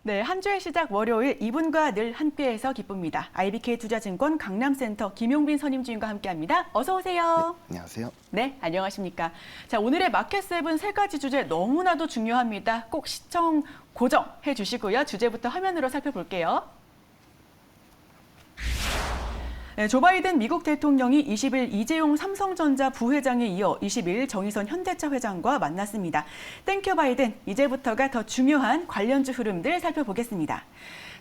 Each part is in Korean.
네, 한 주의 시작 월요일 이분과 늘 함께해서 기쁩니다. IBK투자증권 강남센터 김용빈 선임주임과 함께합니다. 어서 오세요. 네, 안녕하세요. 네, 안녕하십니까. 자, 오늘의 마켓7 세 가지 주제 너무나도 중요합니다. 꼭 시청 고정해 주시고요. 주제부터 화면으로 살펴볼게요. 네, 조 바이든 미국 대통령이 20일 이재용 삼성전자 부회장에 이어 20일 정의선 현대차 회장과 만났습니다. 땡큐 바이든, 이제부터가 더 중요한 관련주 흐름들 살펴보겠습니다.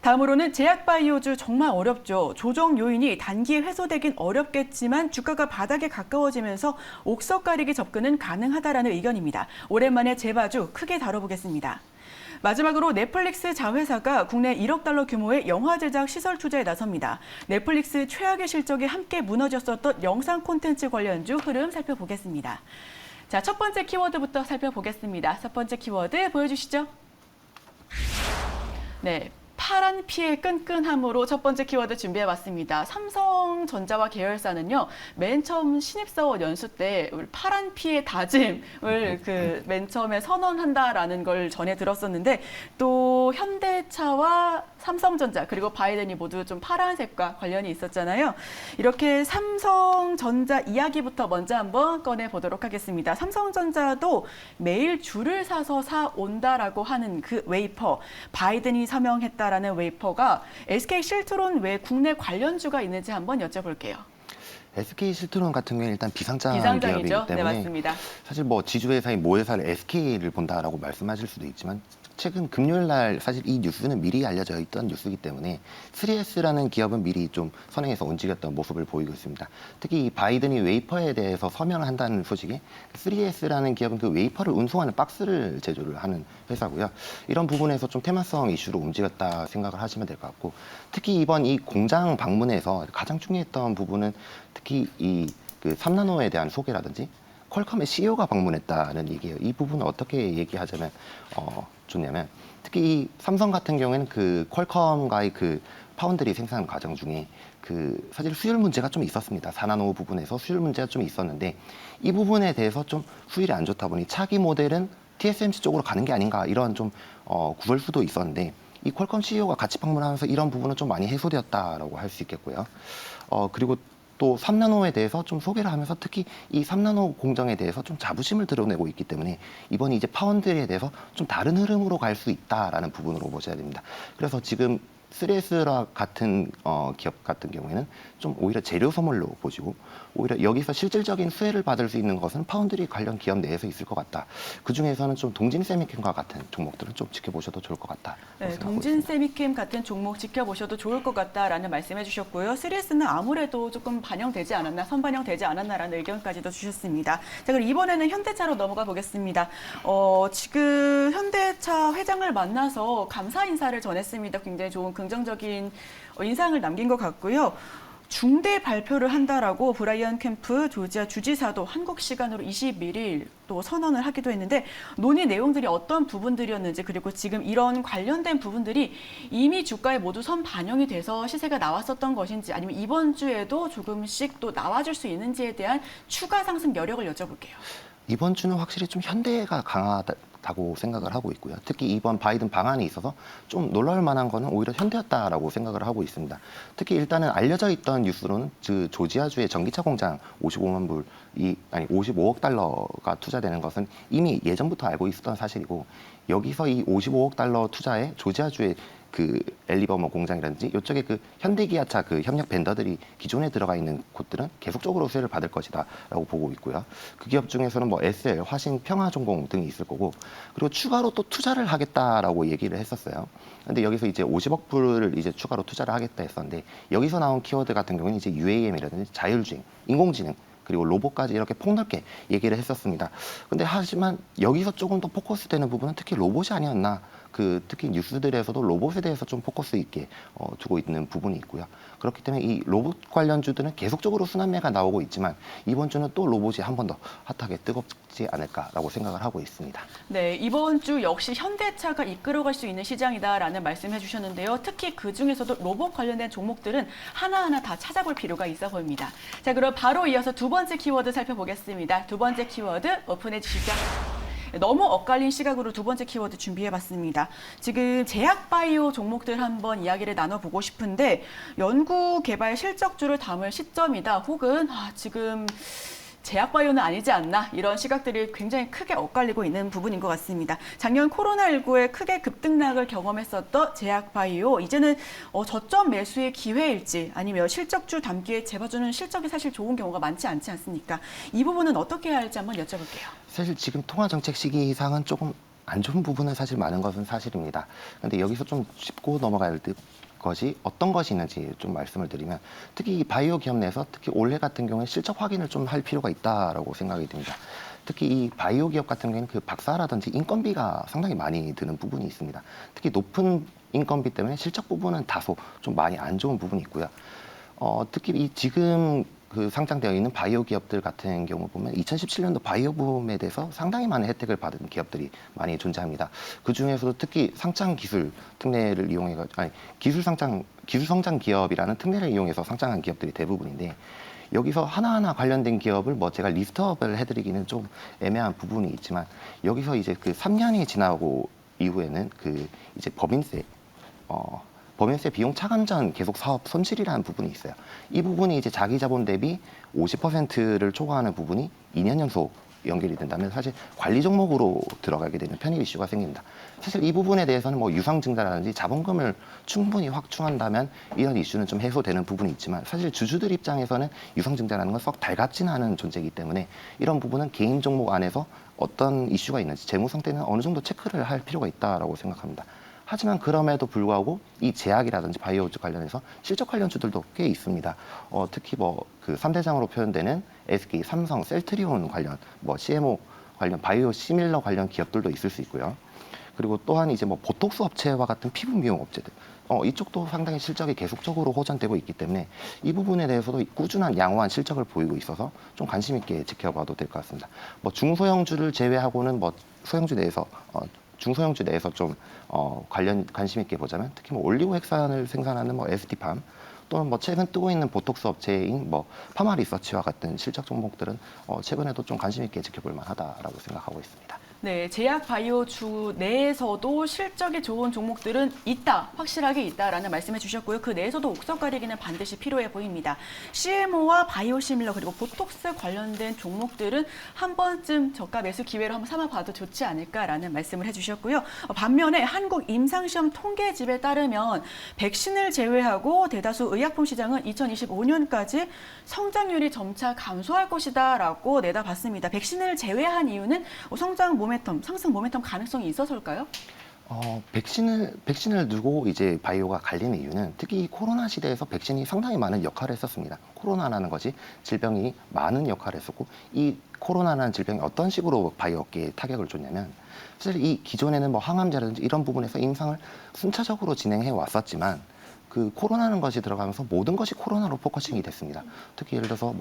다음으로는 제약바이오주 정말 어렵죠. 조정 요인이 단기에 해소되긴 어렵겠지만 주가가 바닥에 가까워지면서 옥석 가리기 접근은 가능하다라는 의견입니다. 오랜만에 제바주 크게 다뤄보겠습니다. 마지막으로 넷플릭스 자회사가 국내 1억 달러 규모의 영화 제작 시설 투자에 나섭니다. 넷플릭스 최악의 실적이 함께 무너졌었던 영상 콘텐츠 관련주 흐름 살펴보겠습니다. 자, 첫 번째 키워드부터 살펴보겠습니다. 첫 번째 키워드 보여주시죠. 네. 파란 피의 끈끈함으로 첫 번째 키워드 준비해봤습니다. 삼성전자와 계열사는요, 맨 처음 신입사원 연수 때 파란 피의 다짐을 맨 처음에 선언한다라는 걸 전해 들었었는데, 또 현대차와 삼성전자 그리고 바이든이 모두 좀 파란색과 관련이 있었잖아요. 이렇게 삼성전자 이야기부터 먼저 한번 꺼내보도록 하겠습니다. 삼성전자도 매일 줄을 사서 사온다라고 하는 그 웨이퍼, 바이든이 서명했다라는 웨이퍼가 SK 실트론 외 국내 관련주가 있는지 한번 여쭤볼게요. SK 실트론 같은 경우는 일단 비상장 비상장이죠. 기업이기 때문에 네, 맞습니다. 사실 뭐 지주회사인 모회사를 SK를 본다라고 말씀하실 수도 있지만 최근 금요일 날 사실 이 뉴스는 미리 알려져 있던 뉴스이기 때문에 3S라는 기업은 미리 좀 선행해서 움직였던 모습을 보이고 있습니다. 특히 이 바이든이 웨이퍼에 대해서 서명을 한다는 소식에 3S라는 기업은 그 웨이퍼를 운송하는 박스를 제조를 하는 회사고요. 이런 부분에서 좀 테마성 이슈로 움직였다 생각을 하시면 될 것 같고, 특히 이번 이 공장 방문에서 가장 중요했던 부분은 특히 그 3나노에 대한 소개라든지 퀄컴의 CEO가 방문했다는 얘기예요. 이 부분은 어떻게 얘기하자면 좋냐면, 특히 이 삼성 같은 경우에는 그 퀄컴과의 그 파운드리 생산 과정 중에 그 사실 수율 문제가 좀 있었습니다. 4나노 부분에서 수율 문제가 좀 있었는데, 이 부분에 대해서 좀 수율이 안 좋다 보니 차기 모델은 TSMC 쪽으로 가는 게 아닌가 이런 좀 구설수도 있었는데, 이 퀄컴 CEO가 같이 방문하면서 이런 부분은 좀 많이 해소되었다라고 할 수 있겠고요. 그리고 또 3나노에 대해서 좀 소개를 하면서 특히 이 3나노 공정에 대해서 좀 자부심을 드러내고 있기 때문에 이번에 이제 파운드리에 대해서 좀 다른 흐름으로 갈 수 있다라는 부분으로 보셔야 됩니다. 그래서 지금 3S라 같은 기업 같은 경우에는 좀 오히려 재료 소멸로 보시고, 오히려 여기서 실질적인 수혜를 받을 수 있는 것은 파운드리 관련 기업 내에서 있을 것 같다. 그 중에서는 좀 동진 세미캠과 같은 종목들은 좀 지켜보셔도 좋을 것 같다. 네, 동진 세미캠 같은 종목 지켜보셔도 좋을 것 같다라는 말씀해 주셨고요. 3S는 아무래도 조금 반영되지 않았나, 선반영되지 않았나라는 의견까지도 주셨습니다. 자, 그럼 이번에는 현대차로 넘어가 보겠습니다. 지금 현대차 회장을 만나서 감사 인사를 전했습니다. 굉장히 좋은 긍정적인 인상을 남긴 것 같고요. 중대 발표를 한다라고 브라이언 캠프 조지아 주지사도 한국 시간으로 21일 또 선언을 하기도 했는데, 논의 내용들이 어떤 부분들이었는지, 그리고 지금 이런 관련된 부분들이 이미 주가에 모두 선반영이 돼서 시세가 나왔었던 것인지, 아니면 이번 주에도 조금씩 또 나와줄 수 있는지에 대한 추가 상승 여력을 여쭤볼게요. 이번 주는 확실히 좀 현대가 강하다고 생각을 하고 있고요. 특히 이번 바이든 방안에 있어서 좀 놀랄 만한 거는 오히려 현대였다라고 생각을 하고 있습니다. 특히 일단은 알려져 있던 뉴스로는 그 조지아주의 전기차 공장 55억 달러가 투자되는 것은 이미 예전부터 알고 있었던 사실이고, 여기서 이 55억 달러 투자에 조지아주의 그 엘리버머 공장이라든지 이쪽에 그 현대기아차 그 협력 벤더들이 기존에 들어가 있는 곳들은 계속적으로 수혜를 받을 것이다라고 보고 있고요. 그 기업 중에서는 뭐 SL, 화신, 평화전공 등이 있을 거고, 그리고 추가로 또 투자를 하겠다라고 얘기를 했었어요. 근데 여기서 이제 50억 불을 이제 추가로 투자를 하겠다 했었는데, 여기서 나온 키워드 같은 경우는 이제 UAM이라든지 자율주행, 인공지능, 그리고 로봇까지 이렇게 폭넓게 얘기를 했었습니다. 근데 하지만 여기서 조금 더 포커스되는 부분은 특히 로봇이 아니었나. 특히 뉴스들에서도 로봇에 대해서 좀 포커스 있게 두고 있는 부분이 있고요. 그렇기 때문에 이 로봇 관련주들은 계속적으로 순환매가 나오고 있지만, 이번 주는 또 로봇이 한 번 더 핫하게 뜨겁지 않을까라고 생각을 하고 있습니다. 네, 이번 주 역시 현대차가 이끌어갈 수 있는 시장이다라는 말씀해 주셨는데요. 특히 그중에서도 로봇 관련된 종목들은 하나하나 다 찾아볼 필요가 있어 보입니다. 자, 그럼 바로 이어서 두 번째 키워드 살펴보겠습니다. 두 번째 키워드 오픈해 주시죠. 너무 엇갈린 시각으로 두 번째 키워드 준비해봤습니다. 지금 제약바이오 종목들 한번 이야기를 나눠보고 싶은데 연구 개발 실적주를 담을 시점이다 혹은 지금 제약바이오는 아니지 않나 이런 시각들이 굉장히 크게 엇갈리고 있는 부분인 것 같습니다. 작년 코로나19에 크게 급등락을 경험했었던 제약바이오 이제는 저점 매수의 기회일지 아니면 실적주 담기에 잡아주는 실적이 사실 좋은 경우가 많지 않지 않습니까? 이 부분은 어떻게 해야 할지 한번 여쭤볼게요. 사실 지금 통화정책 시기상은 조금 안 좋은 부분은 사실 많은 것은 사실입니다. 그런데 여기서 좀 짚고 넘어갈 것이 어떤 것이 있는지 좀 말씀을 드리면 특히 이 바이오 기업 내에서 특히 올해 같은 경우에 실적 확인을 좀 할 필요가 있다라고 생각이 듭니다. 특히 이 바이오 기업 같은 경우에는 그 박사라든지 인건비가 상당히 많이 드는 부분이 있습니다. 특히 높은 인건비 때문에 실적 부분은 다소 좀 많이 안 좋은 부분이 있고요. 특히 이 지금 그 상장되어 있는 바이오 기업들 같은 경우 보면 2017년도 바이오 붐에 대해서 상당히 많은 혜택을 받은 기업들이 많이 존재합니다. 그 중에서도 특히 상장 기술 특례를 기술 성장 기업이라는 특례를 이용해서 상장한 기업들이 대부분인데 여기서 하나하나 관련된 기업을 제가 리스트업을 해드리기는 좀 애매한 부분이 있지만 여기서 이제 그 3년이 지나고 이후에는 그 이제 법인세 비용 차감전 계속 사업 손실이라는 부분이 있어요. 이 부분이 이제 자기 자본 대비 50%를 초과하는 부분이 2년 연속 연결이 된다면 사실 관리 종목으로 들어가게 되는 편입 이슈가 생깁니다. 사실 이 부분에 대해서는 유상증자라든지 자본금을 충분히 확충한다면 이런 이슈는 좀 해소되는 부분이 있지만 사실 주주들 입장에서는 유상증자라는 건 썩 달갑지는 않은 존재이기 때문에 이런 부분은 개인 종목 안에서 어떤 이슈가 있는지 재무 상태는 어느 정도 체크를 할 필요가 있다라고 생각합니다. 하지만 그럼에도 불구하고 이 제약이라든지 바이오 관련해서 실적 관련주들도 꽤 있습니다. 특히 그 3대장으로 표현되는 SK, 삼성, 셀트리온 관련, CMO 관련, 바이오 시밀러 관련 기업들도 있을 수 있고요. 그리고 또한 이제 보톡스 업체와 같은 피부 미용 업체들, 이쪽도 상당히 실적이 계속적으로 호전되고 있기 때문에 이 부분에 대해서도 꾸준한 양호한 실적을 보이고 있어서 좀 관심 있게 지켜봐도 될 것 같습니다. 중소형주를 제외하고는 중소형주 내에서 좀 관심 있게 보자면 특히 올리고핵산을 생산하는 ST팜 또는 최근 뜨고 있는 보톡스 업체인 파마리서치와 같은 실적 종목들은 최근에도 좀 관심 있게 지켜볼 만하다라고 생각하고 있습니다. 네, 제약 바이오주 내에서도 실적이 좋은 종목들은 있다, 확실하게 있다라는 말씀해 주셨고요. 그 내에서도 옥석 가리기는 반드시 필요해 보입니다. CMO와 바이오시밀러 그리고 보톡스 관련된 종목들은 한 번쯤 저가 매수 기회로 한번 삼아봐도 좋지 않을까라는 말씀을 해주셨고요. 반면에 한국임상시험 통계집에 따르면 백신을 제외하고 대다수 의약품 시장은 2025년까지 성장률이 점차 감소할 것이다라고 내다봤습니다. 백신을 제외한 이유는 상승 모멘텀 가능성이 있어서일까요? 백신을 두고 이제 바이오가 갈리는 이유는 특히 코로나 시대에서 백신이 상당히 많은 역할을 했었습니다. 코로나라는 것이 질병이 많은 역할을 했었고 이 코로나라는 질병이 어떤 식으로 바이오 업계에 타격을 줬냐면 사실 이 기존에는 항암제라든지 이런 부분에서 임상을 순차적으로 진행해 왔었지만 그 코로나라는 것이 들어가면서 모든 것이 코로나로 포커싱이 됐습니다. 특히 예를 들어서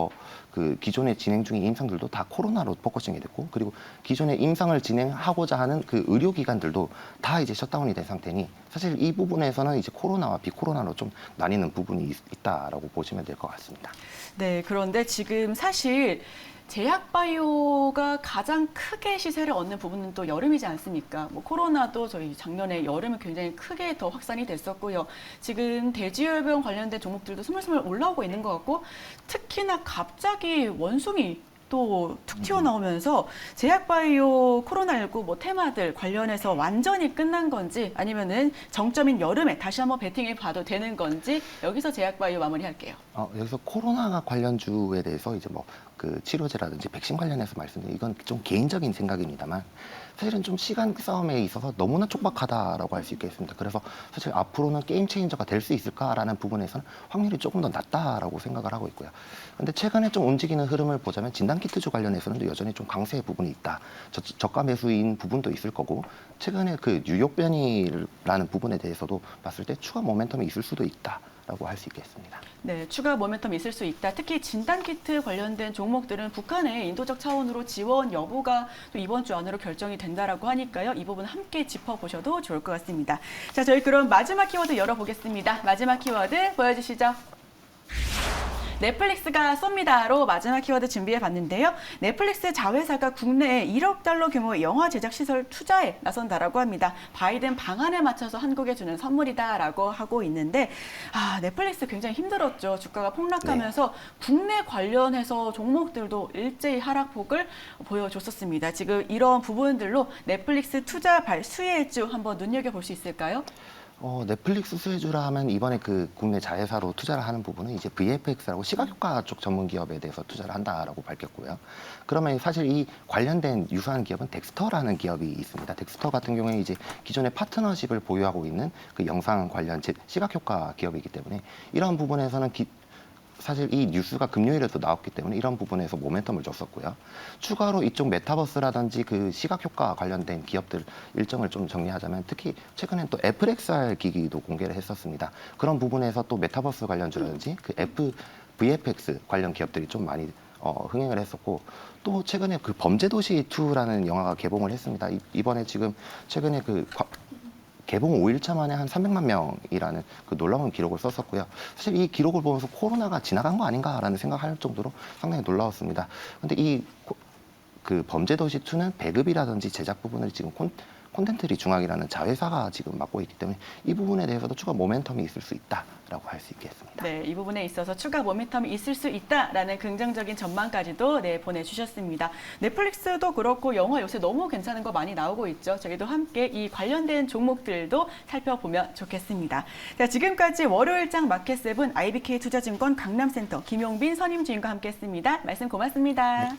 그 기존에 진행 중인 임상들도 다 코로나로 포커싱이 됐고 그리고 기존에 임상을 진행하고자 하는 그 의료기관들도 다 이제 셧다운이 된 상태니 사실 이 부분에서는 이제 코로나와 비코로나로 좀 나뉘는 부분이 있다라고 보시면 될 것 같습니다. 네, 그런데 지금 사실 제약바이오가 가장 크게 시세를 얻는 부분은 또 여름이지 않습니까? 코로나도 저희 작년에 여름에 굉장히 크게 더 확산이 됐었고요. 지금 대지열병 관련된 종목들도 스물스물 올라오고 있는 것 같고 특히나 갑자기 원숭이 또 툭 튀어나오면서 제약바이오 코로나19 테마들 관련해서 완전히 끝난 건지 아니면은 정점인 여름에 다시 한번 베팅해 봐도 되는 건지 여기서 제약바이오 마무리할게요. 여기서 코로나 관련주에 대해서 이제 그 치료제라든지 백신 관련해서 말씀드린 이건 좀 개인적인 생각입니다만 사실은 좀 시간 싸움에 있어서 너무나 촉박하다라고 할 수 있겠습니다. 그래서 사실 앞으로는 게임 체인저가 될 수 있을까라는 부분에서는 확률이 조금 더 낮다라고 생각을 하고 있고요. 그런데 최근에 좀 움직이는 흐름을 보자면 진단키트주 관련해서는 여전히 좀 강세의 부분이 있다. 저가 매수인 부분도 있을 거고 최근에 그 뉴욕 변이라는 부분에 대해서도 봤을 때 추가 모멘텀이 있을 수도 있다. 라고 할 수 있겠습니다. 네, 추가 모멘텀 있을 수 있다. 특히 진단키트 관련된 종목들은 북한의 인도적 차원으로 지원 여부가 또 이번 주 안으로 결정이 된다라고 하니까요. 이 부분 함께 짚어보셔도 좋을 것 같습니다. 자, 저희 그럼 마지막 키워드 열어보겠습니다. 마지막 키워드 보여주시죠. 넷플릭스가 쏩니다로 마지막 키워드 준비해 봤는데요. 넷플릭스 자회사가 국내에 1억 달러 규모의 영화 제작 시설 투자에 나선다라고 합니다. 바이든 방안에 맞춰서 한국에 주는 선물이다라고 하고 있는데 넷플릭스 굉장히 힘들었죠. 주가가 폭락하면서 국내 관련해서 종목들도 일제히 하락폭을 보여줬었습니다. 지금 이런 부분들로 넷플릭스 투자 수혜주 한번 눈여겨볼 수 있을까요? 넷플릭스 수혜주라 하면 이번에 그 국내 자회사로 투자를 하는 부분은 이제 VFX라고 시각효과 쪽 전문 기업에 대해서 투자를 한다라고 밝혔고요. 그러면 사실 이 관련된 유사한 기업은 덱스터라는 기업이 있습니다. 덱스터 같은 경우에 이제 기존의 파트너십을 보유하고 있는 그 영상 관련 시각효과 기업이기 때문에 이런 부분에서는 사실 이 뉴스가 금요일에도 나왔기 때문에 이런 부분에서 모멘텀을 줬었고요. 추가로 이쪽 메타버스라든지 그 시각효과 관련된 기업들 일정을 좀 정리하자면 특히 최근엔 또 애플 XR 기기도 공개를 했었습니다. 그런 부분에서 또 메타버스 관련주라든지 그 VFX 관련 기업들이 좀 많이 흥행을 했었고 또 최근에 그 범죄도시 2라는 영화가 개봉을 했습니다. 이번에 지금 최근에 그 개봉 5일차 만에 한 300만 명이라는 그 놀라운 기록을 썼었고요. 사실 이 기록을 보면서 코로나가 지나간 거 아닌가라는 생각할 정도로 상당히 놀라웠습니다. 근데 그 범죄도시 2는 배급이라든지 제작 부분을 지금 콘텐츠리 중앙이라는 자회사가 지금 맡고 있기 때문에 이 부분에 대해서도 추가 모멘텀이 있을 수 있다라고 할 수 있겠습니다. 네, 이 부분에 있어서 추가 모멘텀이 있을 수 있다라는 긍정적인 전망까지도 보내주셨습니다. 넷플릭스도 그렇고 영화 요새 너무 괜찮은 거 많이 나오고 있죠. 저희도 함께 이 관련된 종목들도 살펴보면 좋겠습니다. 자, 지금까지 월요일장 마켓7 IBK 투자증권 강남센터 김용빈 선임주임과 함께했습니다. 말씀 고맙습니다. 네.